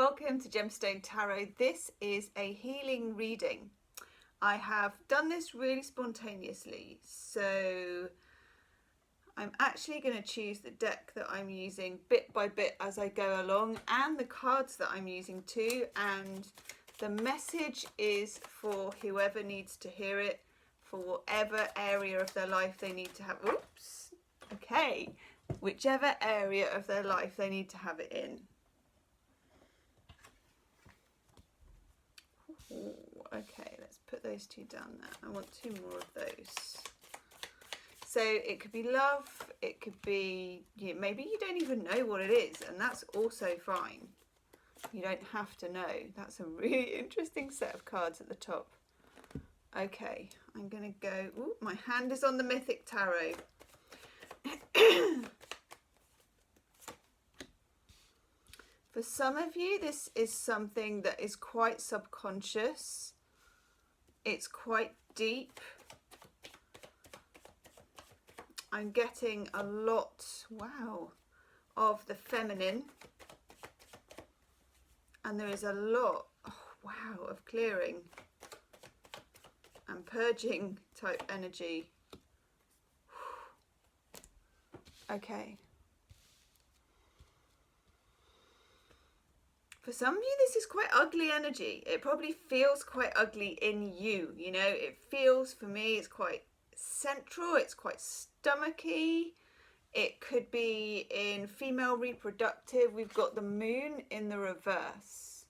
welcome to Gemstone Tarot. This is a healing reading. I have done this really spontaneously, so I'm actually going to choose the deck that I'm using bit by bit as I go along, and the cards that I'm using too, and the message is for whoever needs to hear it, for whatever area of their life they need to have, whichever area of their life they need to have it in. Ooh, okay, let's put those two down there. I want two more of those. So it could be love, it could be, maybe you don't even know what it is, and that's also fine. You don't have to know. That's a really interesting set of cards at the top. Okay, I'm going to go, ooh, my hand is on the Mythic Tarot. For some of you, this is something that is quite subconscious. It's quite deep. I'm getting a lot, wow, of the feminine. And there is a lot, of clearing and purging type energy. Okay. For some of you, this is quite ugly energy. It probably feels quite ugly in you, It feels, for me, it's quite central, it's quite stomachy. It could be in female reproductive. We've got the moon in the reverse.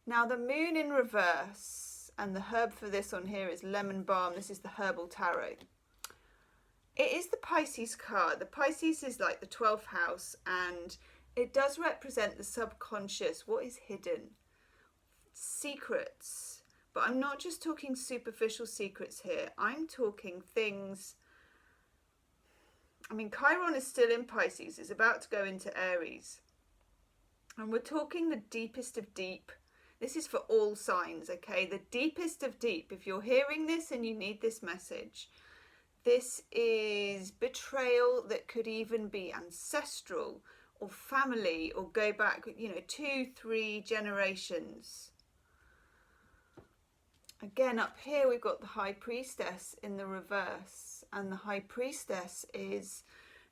Now, the moon in reverse, and the herb for this on here is lemon balm. This is the herbal tarot. It is the Pisces card. The Pisces is like the 12th house, and it does represent the subconscious, what is hidden, secrets. But I'm not just talking superficial secrets here. I'm talking things. I mean, Chiron is still in Pisces. It's about to go into Aries. And we're talking the deepest of deep. This is for all signs, okay? The deepest of deep. If you're hearing this and you need this message, this is betrayal that could even be ancestral, or family, or go back, 2-3 generations. Again, up here we've got the High Priestess in the reverse, and the High Priestess is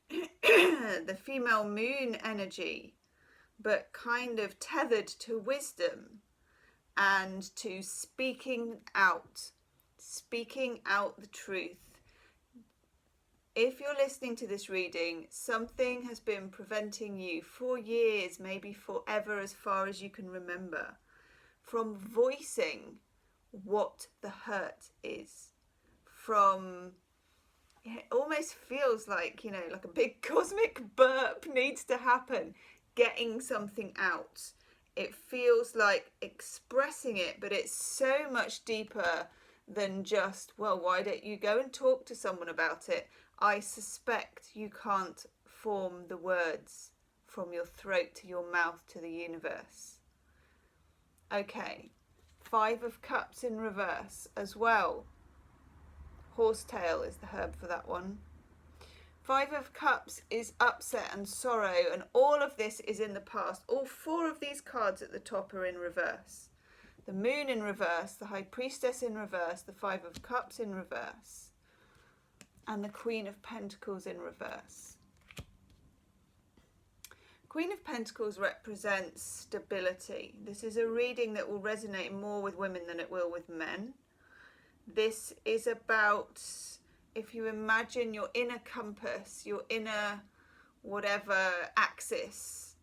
the female moon energy, but kind of tethered to wisdom and to speaking out the truth. If you're listening to this reading, something has been preventing you for years, maybe forever, as far as you can remember, from voicing what the hurt is. It almost feels like, like a big cosmic burp needs to happen, getting something out. It feels like expressing it, but it's so much deeper than just, well, why don't you go and talk to someone about it? I suspect you can't form the words from your throat to your mouth to the universe. Okay, 5 of Cups in reverse as well. Horsetail is the herb for that one. 5 of Cups is upset and sorrow, and all of this is in the past. All 4 of these cards at the top are in reverse. The moon in reverse, the High Priestess in reverse, the 5 of Cups in reverse, and the Queen of Pentacles in reverse. Queen of Pentacles represents stability. This is a reading that will resonate more with women than it will with men. This is about, if you imagine your inner compass, your inner whatever axis,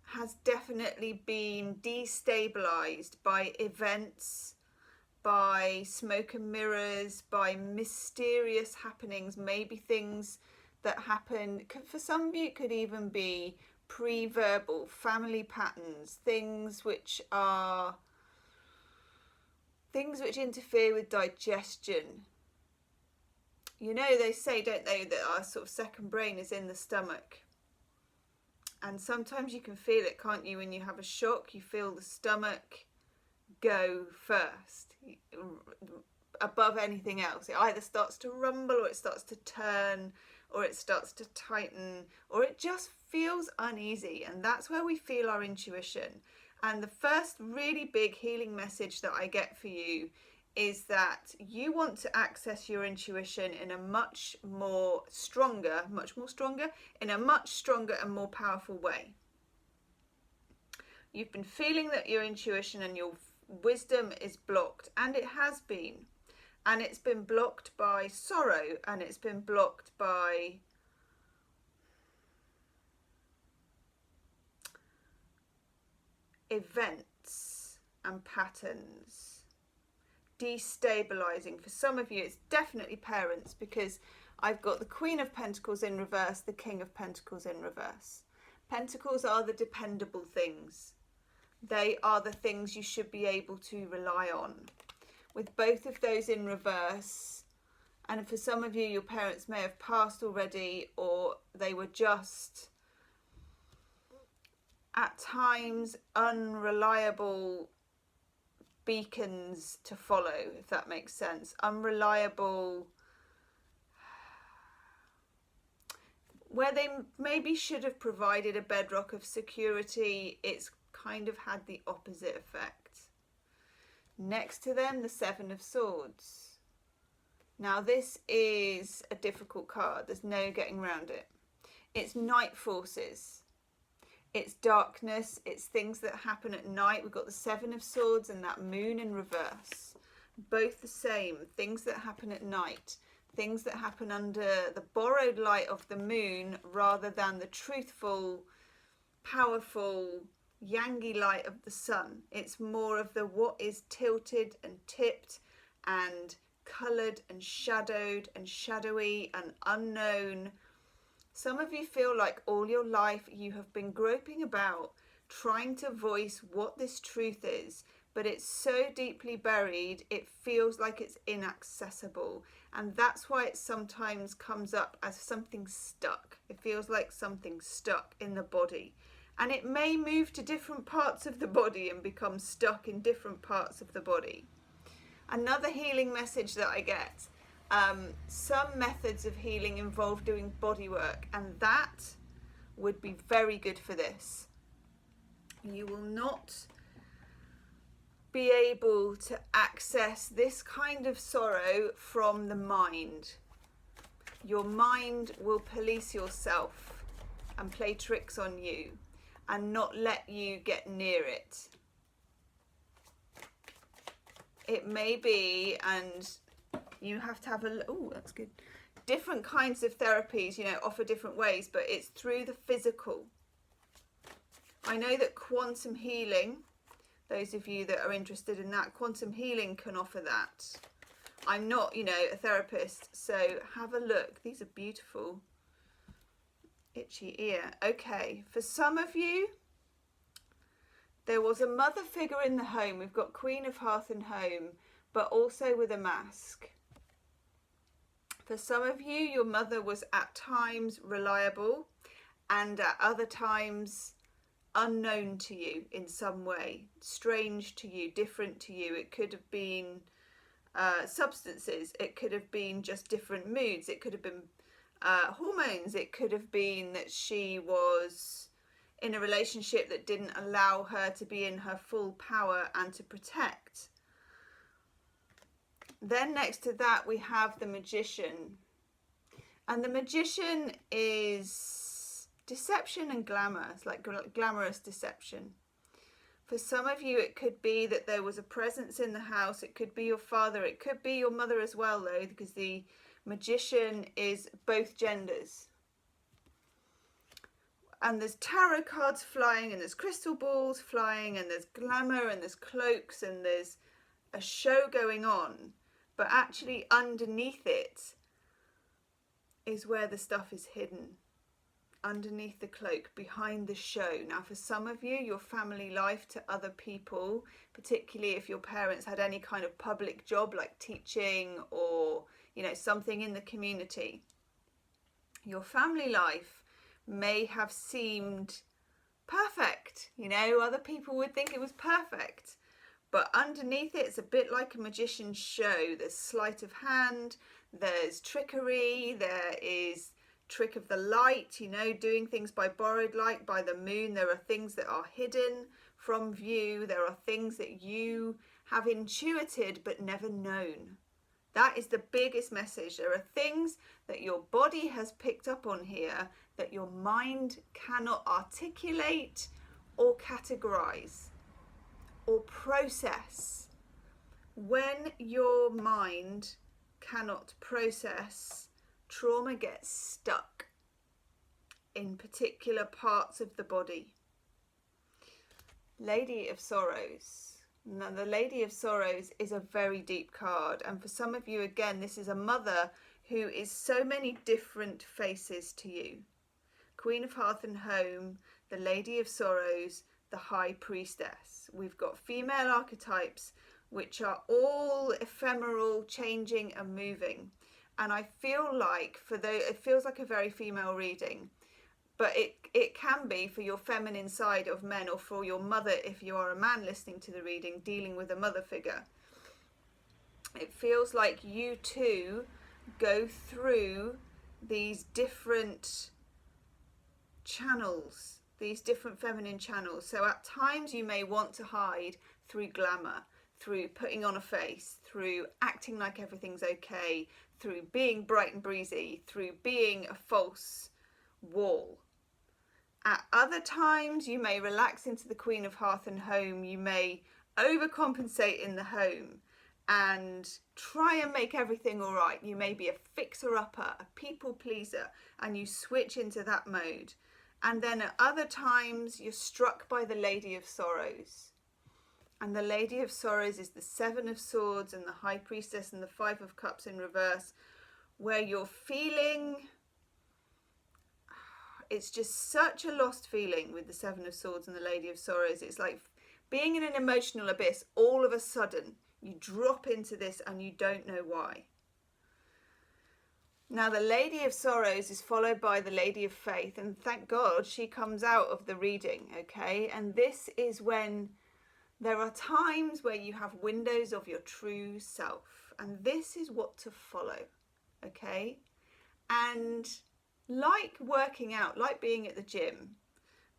has definitely been destabilized by events, by smoke and mirrors, by mysterious happenings, maybe things that happen. For some of you, it could even be pre-verbal, family patterns, things which interfere with digestion. They say, don't they, that our sort of second brain is in the stomach. And sometimes you can feel it, can't you? When you have a shock, you feel the stomach go first, above anything else. It either starts to rumble, or it starts to turn, or it starts to tighten, or it just feels uneasy, and that's where we feel our intuition. And the first really big healing message that I get for you is that you want to access your intuition in a much more stronger and more powerful way. You've been feeling that your intuition and your wisdom is blocked, and it has been. And it's been blocked by sorrow, and it's been blocked by events and patterns. Destabilizing. For some of you, it's definitely parents, because I've got the Queen of Pentacles in reverse, the King of Pentacles in reverse. Pentacles are the dependable things. They are the things you should be able to rely on. With both of those in reverse, and for some of you, your parents may have passed already, or they were just at times unreliable beacons to follow, if that makes sense. Unreliable, where they maybe should have provided a bedrock of security, it's kind of had the opposite effect. Next to them, the Seven of Swords. Now this is a difficult card. There's no getting around it. It's night forces. It's darkness. It's things that happen at night. We've got the Seven of Swords and that moon in reverse. Both the same. Things that happen at night. Things that happen under the borrowed light of the moon rather than the truthful, powerful, yangy light of the sun. It's more of the what is tilted and tipped and coloured and shadowed and shadowy and unknown. Some of you feel like all your life you have been groping about, trying to voice what this truth is, but it's so deeply buried, it feels like it's inaccessible. And that's why it sometimes comes up as something stuck. It feels like something stuck in the body. And it may move to different parts of the body and become stuck in different parts of the body. Another healing message that I get, some methods of healing involve doing body work, and that would be very good for this. You will not be able to access this kind of sorrow from the mind. Your mind will police yourself and play tricks on you and not let you get near it. It may be, and you have to have that's good. Different kinds of therapies, offer different ways, but it's through the physical. I know that quantum healing, those of you that are interested in that, quantum healing can offer that. I'm not, a therapist, so have a look. These are beautiful. Itchy ear. Okay, for some of you, there was a mother figure in the home. We've got Queen of Hearth and Home, but also with a mask. For some of you, your mother was at times reliable and at other times unknown to you in some way, strange to you, different to you. It could have been substances. It could have been just different moods. It could have been hormones. It could have been that she was in a relationship that didn't allow her to be in her full power and to protect. Then next to that we have the Magician. And the Magician is deception and glamour. It's like glamorous deception. For some of you, it could be that there was a presence in the house. It could be your father. It could be your mother as well, though, because the Magician is both genders. And there's tarot cards flying, and there's crystal balls flying, and there's glamour, and there's cloaks, and there's a show going on. But actually underneath it is where the stuff is hidden. Underneath the cloak, behind the show. Now, for some of you, your family life to other people, particularly if your parents had any kind of public job like teaching or, something in the community, your family life may have seemed perfect. Other people would think it was perfect. But underneath it, it's a bit like a magician's show. There's sleight of hand, there's trickery, there is trick of the light, you know, doing things by borrowed light, by the moon. There are things that are hidden from view. There are things that you have intuited but never known. That is the biggest message. There are things that your body has picked up on here that your mind cannot articulate or categorize or process. When your mind cannot process, trauma gets stuck in particular parts of the body. Lady of Sorrows. Now, the Lady of Sorrows is a very deep card, and for some of you, again, this is a mother who is so many different faces to you. Queen of Hearth and Home, the Lady of Sorrows, the High Priestess. We've got female archetypes which are all ephemeral, changing and moving. And I feel like it feels like a very female reading, but it can be for your feminine side of men, or for your mother if you are a man listening to the reading, dealing with a mother figure. It feels like you too go through these different channels, these different feminine channels. So at times you may want to hide through glamour, through putting on a face, through acting like everything's okay, through being bright and breezy, through being a false wall. At other times, you may relax into the Queen of Hearth and Home. You may overcompensate in the home and try and make everything all right. You may be a fixer-upper, a people pleaser, and you switch into that mode. And then at other times, you're struck by the Lady of Sorrows. And the Lady of Sorrows is the Seven of Swords and the High Priestess and the Five of Cups in reverse, where you're feeling... It's just such a lost feeling with the Seven of Swords and the Lady of Sorrows. It's like being in an emotional abyss. All of a sudden, you drop into this and you don't know why. Now, the Lady of Sorrows is followed by the Lady of Faith. And thank God she comes out of the reading, okay? And this is when there are times where you have windows of your true self. And this is what to follow, okay? And... like working out, like being at the gym,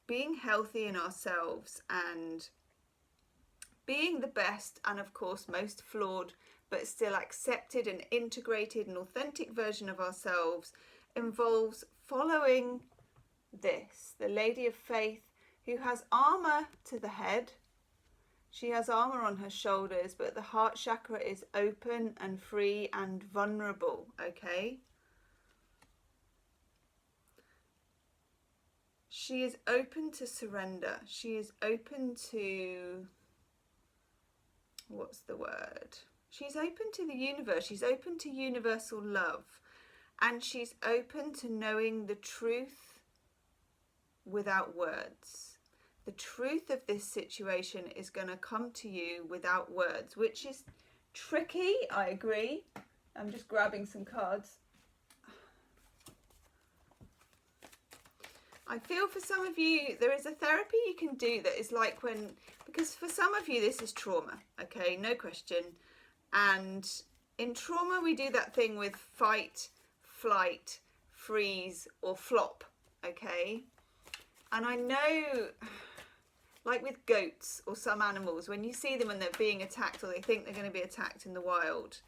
being healthy in ourselves and being the best and of course most flawed but still accepted and integrated and authentic version of ourselves involves following this. The Lady of Faith, who has armour to the head. She has armour on her shoulders, but the heart chakra is open and free and vulnerable, okay? She is open to surrender. She is open to, what's the word? She's open to the universe. She's open to universal love. And she's open to knowing the truth without words. The truth of this situation is going to come to you without words, which is tricky, I agree. I'm just grabbing some cards. I feel for some of you, there is a therapy you can do that is like when, because for some of you this is trauma, okay, no question. And in trauma we do that thing with fight, flight, freeze or flop, okay? And I know, like with goats or some animals, when you see them and they're being attacked or they think they're going to be attacked in the wild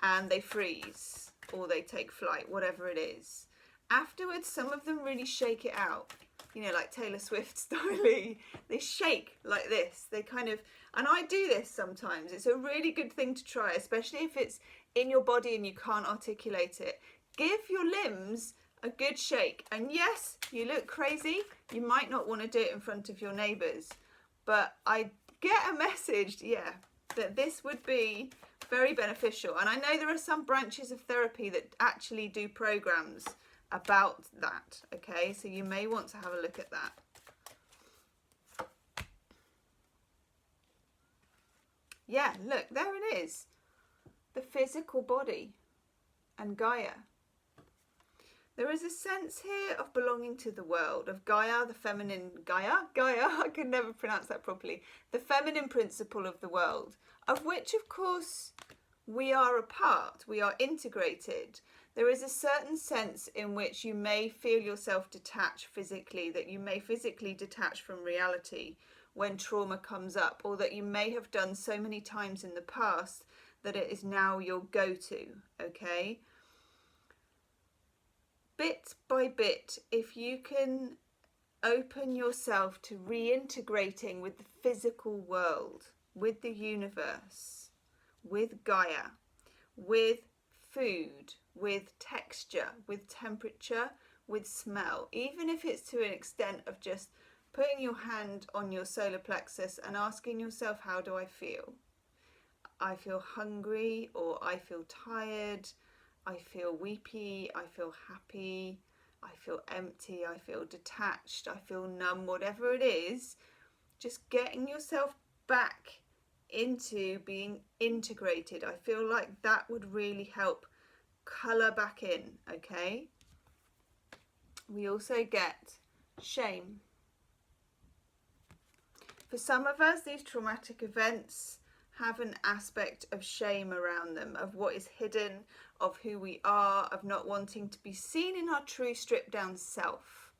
and they freeze or they take flight, whatever it is. Afterwards, some of them really shake it out, you know, like Taylor Swift style. They shake like this. They kind of, and I do this sometimes. It's a really good thing to try, especially if it's in your body and you can't articulate it. Give your limbs a good shake. And yes, you look crazy. You might not want to do it in front of your neighbours. But I get a message, yeah, that this would be very beneficial. And I know there are some branches of therapy that actually do programs about that, okay? So you may want to have a look at that. Yeah, look, there it is. The physical body and Gaia. There is a sense here of belonging to the world, of Gaia, the feminine, Gaia, I can never pronounce that properly, the feminine principle of the world, of which, of course, we are a part, we are integrated. There is a certain sense in which you may feel yourself detached physically, that you may physically detach from reality when trauma comes up, or that you may have done so many times in the past that it is now your go-to, okay? Bit by bit, if you can open yourself to reintegrating with the physical world, with the universe, with Gaia, with food, with texture, with temperature, with smell, even if it's to an extent of just putting your hand on your solar plexus and asking yourself, how do I feel? I feel hungry, or I feel tired, I feel weepy, I feel happy, I feel empty, I feel detached, I feel numb, whatever it is. Just getting yourself back into being integrated. I feel like that would really help colour back in, okay? We also get shame. For some of us, these traumatic events have an aspect of shame around them, of what is hidden, of who we are, of not wanting to be seen in our true stripped down self.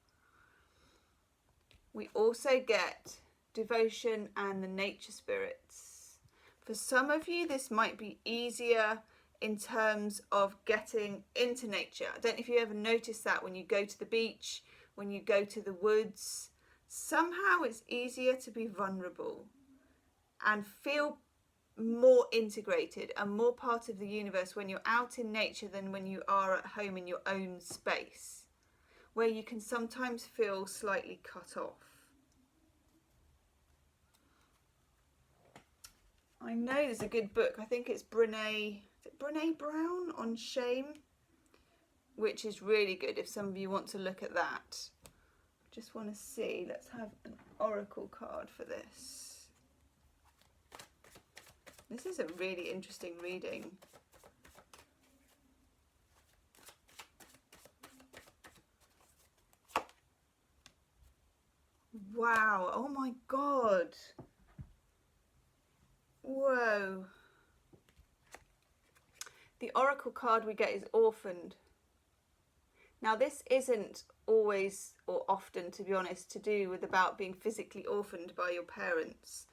We also get devotion and the nature spirits. For some of you, this might be easier in terms of getting into nature. I don't know if you ever notice that when you go to the beach, when you go to the woods, somehow it's easier to be vulnerable and feel more integrated and more part of the universe when you're out in nature than when you are at home in your own space, where you can sometimes feel slightly cut off. I know there's a good book, I think it's Brene Brown on shame, which is really good if some of you want to look at that. Just want to see, let's have an oracle card for this. This is a really interesting reading. Wow, oh my God. Whoa. The oracle card we get is orphaned. Now this isn't always or often, to be honest, to do with about being physically orphaned by your parents.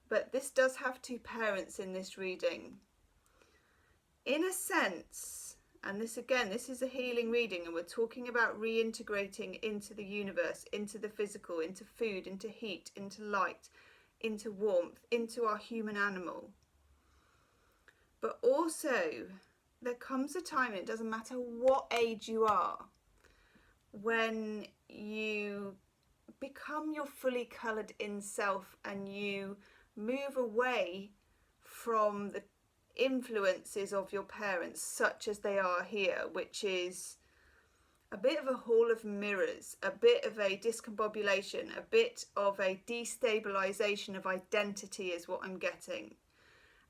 But this does have two parents in this reading. In a sense, and this again, this is a healing reading, and we're talking about reintegrating into the universe, into the physical, into food, into heat, into light, into warmth, into our human animal. But also, there comes a time, it doesn't matter what age you are, when you become your fully coloured in self and you move away from the influences of your parents, such as they are here, which is a bit of a hall of mirrors, a bit of a discombobulation, a bit of a destabilization of identity is what I'm getting.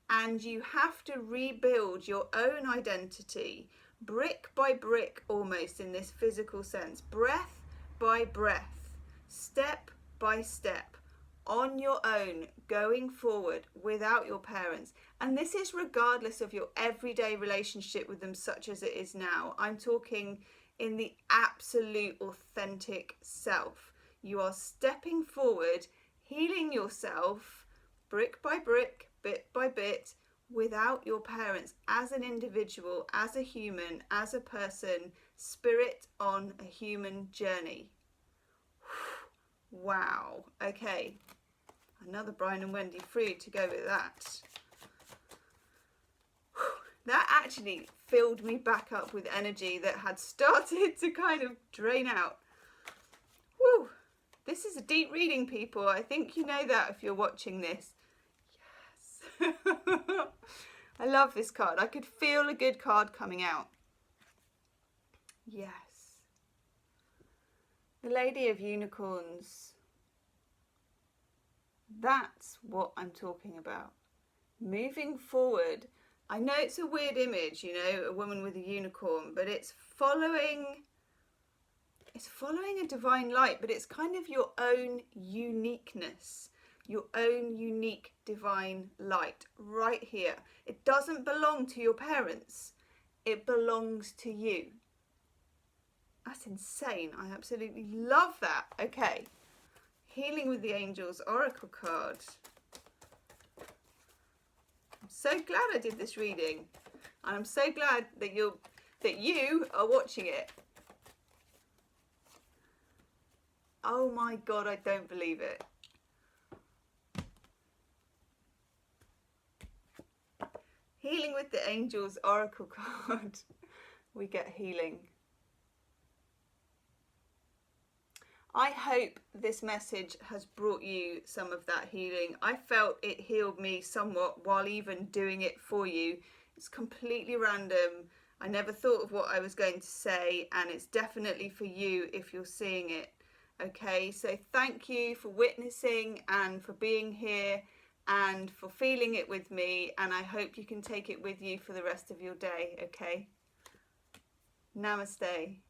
And you have to rebuild your own identity brick by brick, almost, in this physical sense, breath by breath, step by step, on your own, going forward without your parents. And this is regardless of your everyday relationship with them, such as it is now. I'm talking in the absolute authentic self. You are stepping forward, healing yourself brick by brick, bit by bit, without your parents, as an individual, as a human, as a person, spirit on a human journey. Wow. Okay. Another Brian and Wendy Freed to go with that. That actually filled me back up with energy that had started to kind of drain out. Woo. This is a deep reading, people. I think you know that if you're watching this. Yes. I love this card. I could feel a good card coming out. Yes. The Lady of Unicorns. That's what I'm talking about. Moving forward. I know it's a weird image, you know, a woman with a unicorn, but it's following a divine light, but it's kind of your own uniqueness, your own unique divine light right here. It doesn't belong to your parents. It belongs to you. That's insane. I absolutely love that. Okay. Healing with the Angels Oracle card. I'm so glad I did this reading. And I'm so glad that you are watching it. Oh my God, I don't believe it. Healing with the Angels Oracle card. We get healing. I hope this message has brought you some of that healing. I felt it healed me somewhat while even doing it for you. It's completely random. I never thought of what I was going to say, and it's definitely for you if you're seeing it. Okay, so thank you for witnessing and for being here and for feeling it with me, and I hope you can take it with you for the rest of your day. Okay, namaste.